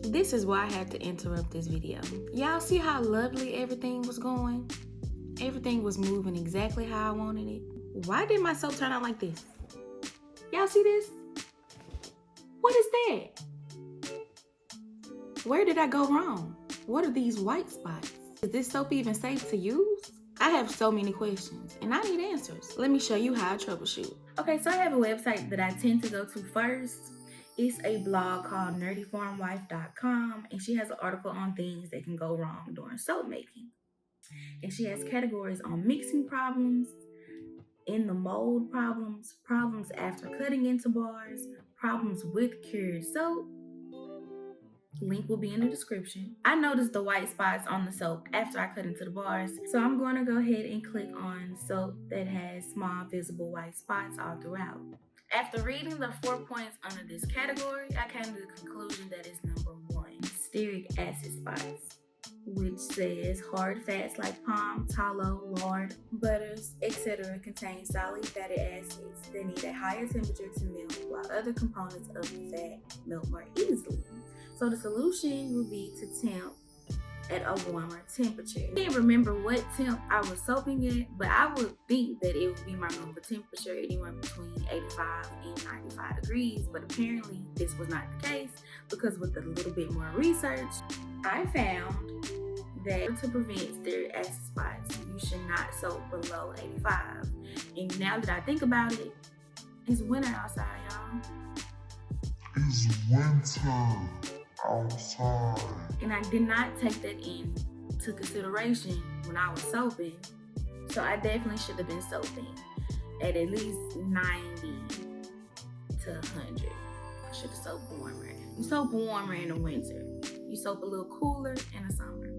This is why I had to interrupt this video. Y'all see how lovely everything was going? Everything was moving exactly how I wanted it. Why did my soap turn out like this? Y'all see this? What is that? Where did I go wrong? What are these white spots? Is this soap even safe to use? I have so many questions and I need answers. Let me show you how I troubleshoot. Okay, so I have a website that I tend to go to first. It's a blog called nerdyfarmwife.com, and she has an article on things that can go wrong during soap making. And she has categories on mixing problems, in the mold problems, problems after cutting into bars, problems with cured soap. Link will be in the description. I noticed the white spots on the soap after I cut into the bars, so I'm going to go ahead and click on soap that has small visible white spots all throughout. After reading the 4 points under this category, I came to the conclusion that it's number 1, stearic acid spots, which says hard fats like palm, tallow, lard, butters, etc. contain solid fatty acids that need a higher temperature to melt, while other components of the fat melt more easily. So the solution would be to temp at a warmer temperature. I can't remember what temp I was soaping at, but I would think that it would be my normal temperature, anywhere between 85 and 95 degrees, but apparently this was not the case, because with a little bit more research, I found that to prevent stearic acid spots, you should not soap below 85. And now that I think about it, it's winter outside, y'all. It's winter outside. And I did not take that into consideration when I was soaping. So I definitely should have been soaping at least 90 to 100. I should have soaped warmer. You soap warmer in the winter. You soap a little cooler in the summer.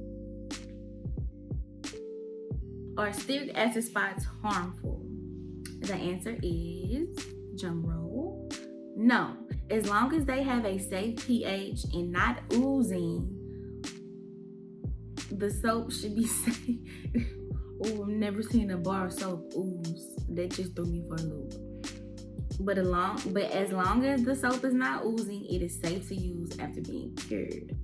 Are stearic acid spots harmful? The answer is, drum roll, no. As long as they have a safe pH and not oozing, the soap should be safe. Oh, I've never seen a bar of soap ooze. That just threw me for a loop. But as long as the soap is not oozing, it is safe to use after being cured.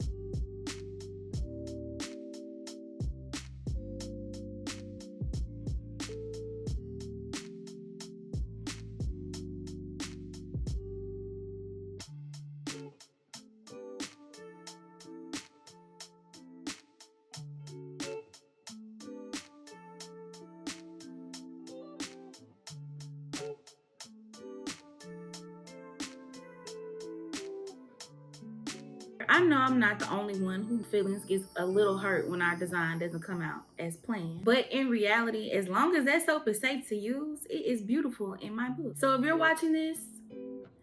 I know I'm not the only one whose feelings gets a little hurt when our design doesn't come out as planned. But in reality, as long as that soap is safe to use, it is beautiful in my book. So if you're watching this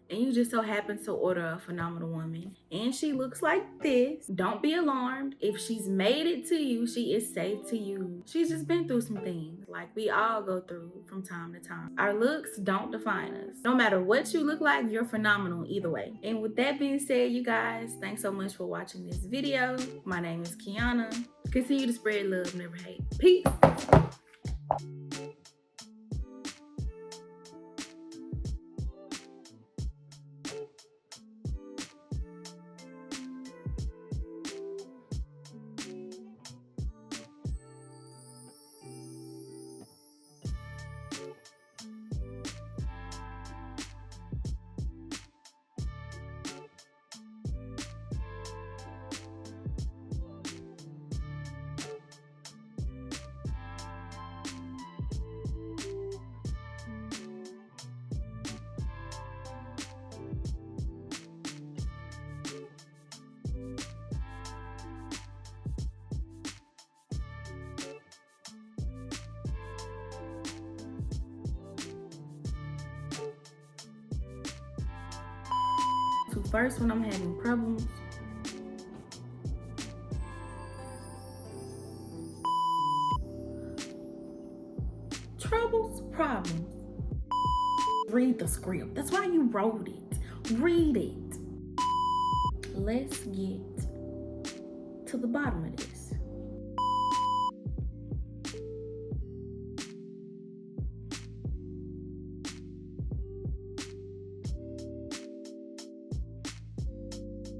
and you just so happen to order a phenomenal woman and she looks like this, don't be alarmed. If she's made it to you, she is safe to you. She's just been through some things like we all go through from time to time. Our looks don't define us. No matter what you look like, you're phenomenal either way. And with that being said, you guys, thanks so much for watching this video. My name is Kiana. Continue to spread love, never hate. Peace. So first, when I'm having problems, problems, read the script. That's why you wrote it. Read it. Let's get to the bottom of this.